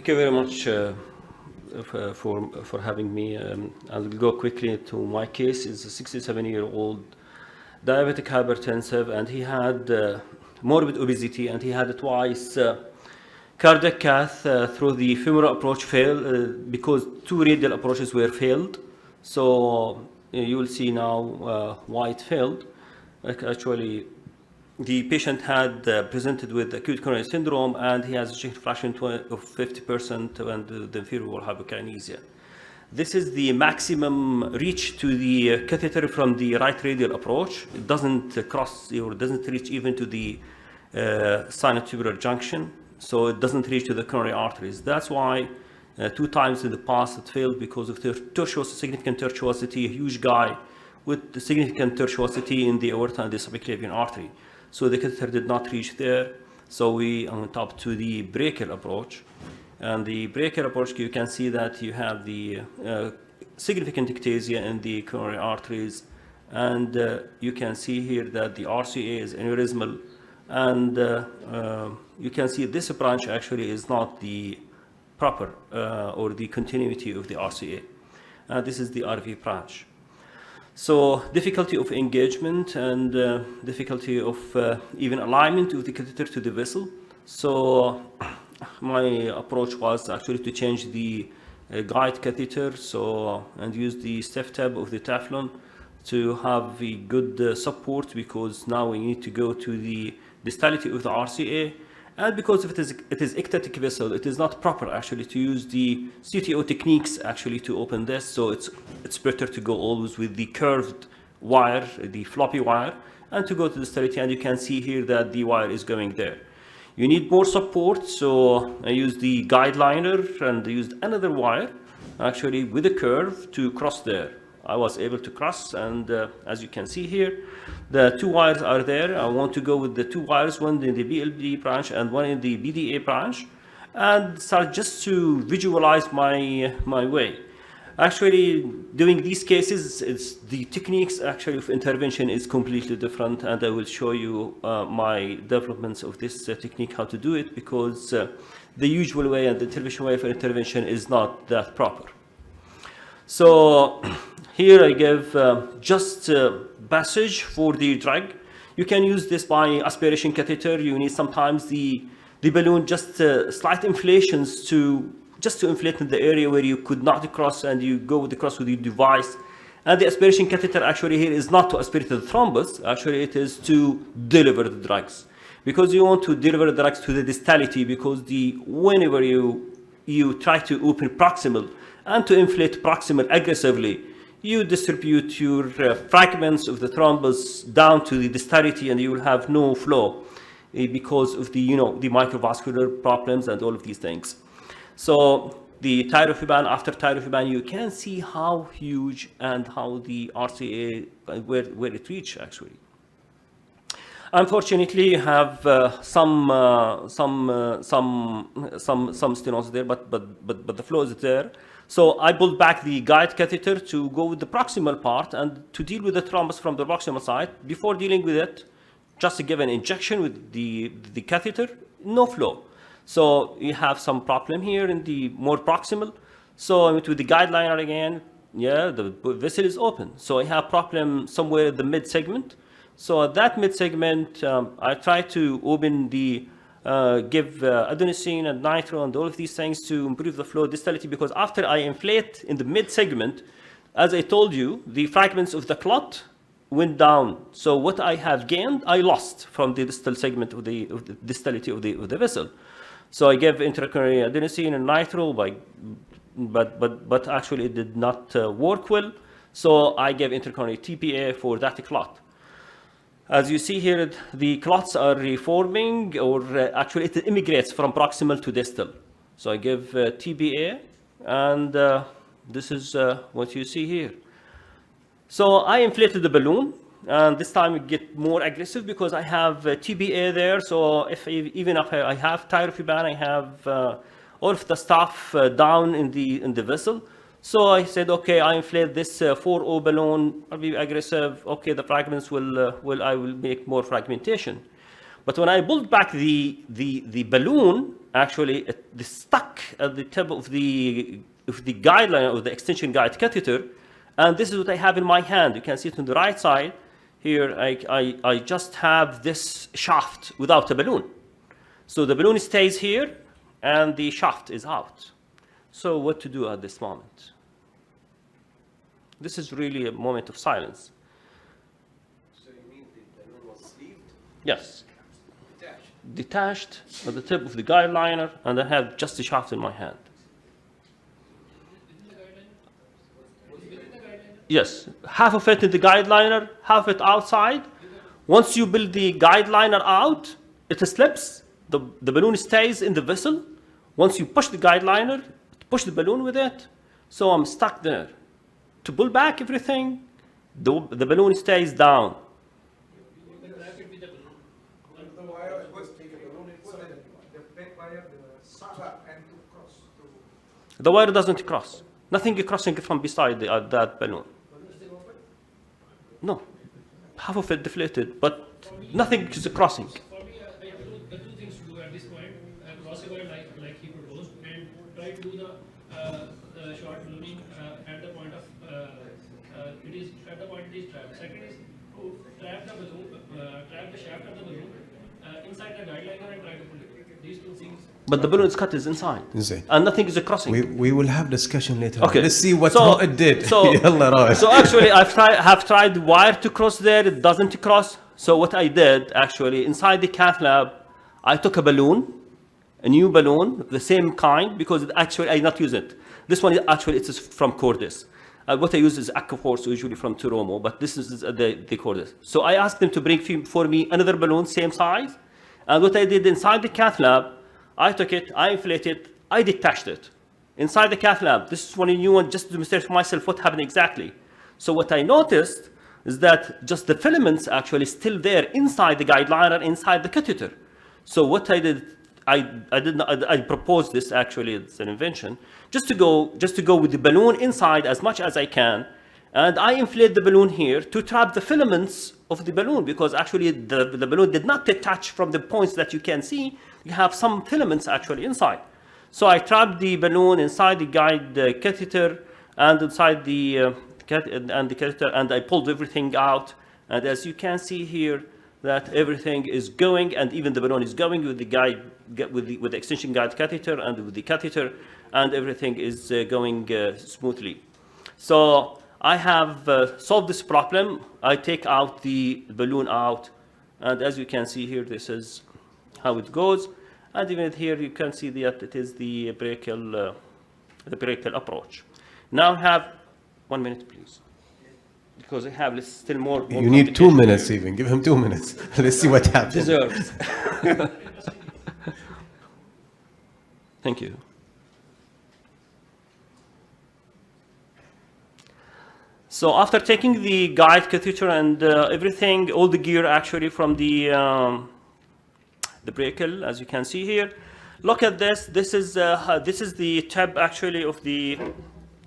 Thank you very much for having me. I'll go quickly to my case. It's a 67-year-old diabetic hypertensive, and he had morbid obesity, and he had twice cardiac cath through the femoral approach failed because two radial approaches were failed. So you will see now why it failed. Actually, the patient had presented with acute coronary syndrome, and he has ejection fraction of 50% and the inferior wall hypokinesia. This is the maximum reach to the catheter from the right radial approach. It doesn't cross or doesn't reach even to the sinotubular junction, so it doesn't reach to the coronary arteries. That's why 2 times in the past it failed, because of the significant tortuosity, a huge guy with the significant tortuosity in the aorta and the subclavian artery. So the catheter did not reach there. So we went up to the brachial approach. And the brachial approach, you can see that you have the significant ectasia in the coronary arteries. And you can see here that the RCA is aneurysmal. And you can see this branch actually is not the proper or the continuity of the RCA. This is the RV branch. So difficulty of engagement and difficulty of even alignment of the catheter to the vessel. So my approach was actually to change the guide catheter, and use the step tab of the Teflon to have a good support, because now we need to go to the distality of the RCA. And because it is ectatic vessel, it is not proper actually to use the CTO techniques actually to open this. So it's better to go always with the curved wire, the floppy wire, and to go to the distality. And you can see here that the wire is going there. You need more support, so I used the guide liner and used another wire actually with a curve to cross there. I was able to cross, and as you can see here, the 2 wires are there. I want to go with the 2 wires, one in the BLD branch and one in the BDA branch, and start just to visualize my way. Actually, doing these cases, the techniques actually of intervention is completely different, and I will show you my developments of this technique, how to do it, because the usual way and the intervention way for intervention is not that proper. So here I give just passage for the drug. You can use this by aspiration catheter. You need sometimes the balloon, just slight inflations to inflate in the area where you could not cross, and you go with the cross with your device. And the aspiration catheter actually here is not to aspirate the thrombus. Actually, it is to deliver the drugs, because you want to deliver the drugs to the distality, because whenever you try to open proximal and to inflate proximal aggressively, you distribute your fragments of the thrombus down to the distality, and you will have no flow because of the microvascular problems and all of these things. So the tirofiban, after tirofiban, you can see how huge and how the RCA, where it reached actually. Unfortunately, you have some stenosis there, but the flow is there. So I pulled back the guide catheter to go with the proximal part and to deal with the thrombus from the proximal side. Before dealing with it, just to give an injection with the catheter, no flow. So you have some problem here in the more proximal. So I went with the guide liner again. Yeah, the vessel is open. So I have problem somewhere in the mid segment. So at that mid segment, I try to open the give adenosine and nitro and all of these things to improve the flow distality, because after I inflate in the mid segment, as I told you, the fragments of the clot went down. So what I have gained, I lost from the distal segment of the distality of the vessel. So I gave intracoronary adenosine and nitro, but actually it did not work well. So I gave intracoronary TPA for that clot. As you see here, the clots are reforming, or actually it immigrates from proximal to distal. So I give TPA, and this is what you see here. So I inflated the balloon, and this time it get more aggressive because I have TPA there. So even if I have tirofiban, I have all of the stuff down in the vessel. So I said, okay, I inflate this 4O balloon, I'll be aggressive. Okay, the fragments I will make more fragmentation. But when I pulled back the balloon, actually it stuck at the tip of the guideline of the extension guide catheter, and this is what I have in my hand. You can see it on the right side. Here, I just have this shaft without a balloon. So the balloon stays here, and the shaft is out. So what to do at this moment? This is really a moment of silence. So you mean the balloon was sleeved? Yes. Detached? Detached at the tip of the guide liner, and I have just the shaft in my hand. Yes, half of it in the guide liner, half of it outside. Once you build the guide liner out, it slips. The balloon stays in the vessel. Once you push the guide liner, push the balloon with it. So I'm stuck there. To pull back everything, the balloon stays down. The wire was taken. The balloon inside the back wire, the strap and to cross. The wire doesn't cross. Nothing crossing from beside that balloon. No, half of it deflated, but nothing is crossing. For me, I do the two things to do at this point: cross a wire like he proposed, and try to do the short ballooning at the point of it is trapped. Second is to trap the balloon, trap the shaft of the balloon inside the guide liner and try to pull it. These two things. But the balloon is cut inside, Inside. and nothing is crossing. We will have discussion later. Okay. Let's see what it did. So, Yalla, Raed. so actually, have tried wire to cross there. It doesn't cross. So what I did actually inside the cath lab, I took a balloon, a new balloon, the same kind, because I not use it. This one actually it is from Cordis. What I use is Ecstafc, usually from Turomo, but this is the Cordis. So I asked them to bring for me another balloon, same size. And what I did inside the cath lab, I took it, I inflated it, I detached it. Inside the cath lab, this is one new one, just to demonstrate for myself what happened exactly. So what I noticed is that just the filaments actually still there inside the guide liner, inside the catheter. So what I did, I proposed this actually, it's an invention, just to go with the balloon inside as much as I can, and I inflate the balloon here to trap the filaments of the balloon, because actually the balloon did not detach from the points that you can see. You have some filaments actually inside. So I trapped the balloon inside the guide catheter and inside the catheter, and I pulled everything out. And as you can see here, that everything is going, and even the balloon is going with the guide, with the extension guide catheter and with the catheter, and everything is going smoothly. So I have solved this problem. I take out the balloon out, and as you can see here, this is how it goes. And even here you can see that it is the brachial approach. Now I have 1 minute, please, because I have still more. You need 2 minutes even. Give him 2 minutes. Let's see what happens. Deserves. Thank you. So after taking the guide catheter and everything, all the gear actually from the brachial, as you can see here, look at this. This is the tab actually of the.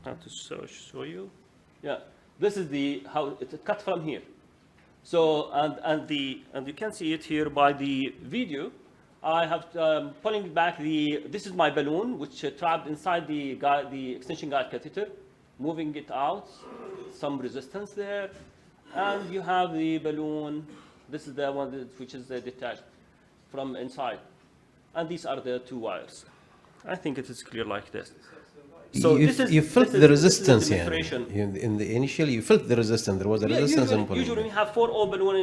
I have to show you. Yeah, this is how it's cut from here. So and you can see it here by the video. I have pulling back this is my balloon, which trapped inside the extension guide catheter, moving it out, some resistance there, and you have the balloon. This is the one which is detached from inside, and these are the two wires. I think it is clear like this. So you felt the resistance, yeah. In the initial, you felt the resistance. There was a resistance in pulling. Usually we have 4-0 balloon,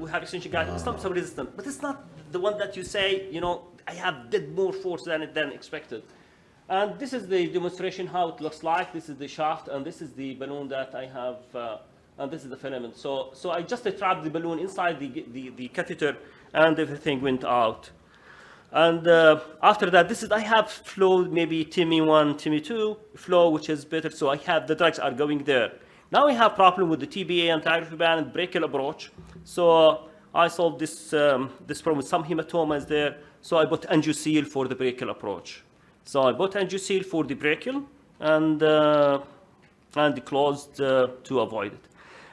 we have extension guide. It's not some resistance, but it's not the one that you say, I did more force than expected. And this is the demonstration how it looks like. This is the shaft, and this is the balloon that I have, and this is the filament. So I just trapped the balloon inside the catheter, and everything went out. And after that, I have flow, maybe TIMI 1, TIMI 2 flow, which is better. So I have the drugs are going there. Now we have problem with the TBA, antigraphy band, and brachial approach. So I solved this problem with some hematomas there. So I bought angioseal for the brachial approach. So I bought angioseal for the brachial and closed to avoid it.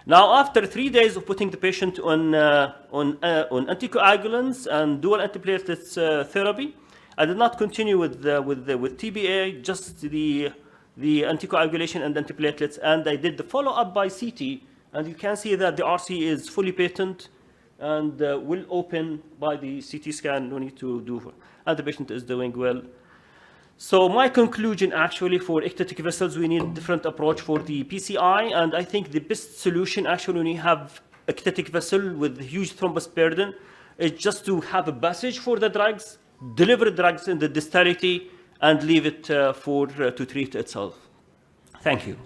Now, after 3 days of putting the patient on anticoagulants and dual antiplatelets therapy, I did not continue with TBA, just the anticoagulation and antiplatelets, and I did the follow-up by CT, and you can see that the RC is fully patent and will open by the CT scan. No need to do, and the patient is doing well. So my conclusion, actually, for ectatic vessels, we need a different approach for the PCI, and I think the best solution, actually, when you have ectatic vessel with huge thrombus burden, is just to have a passage for the drugs, deliver drugs in the distality, and leave it to treat itself. Thank you.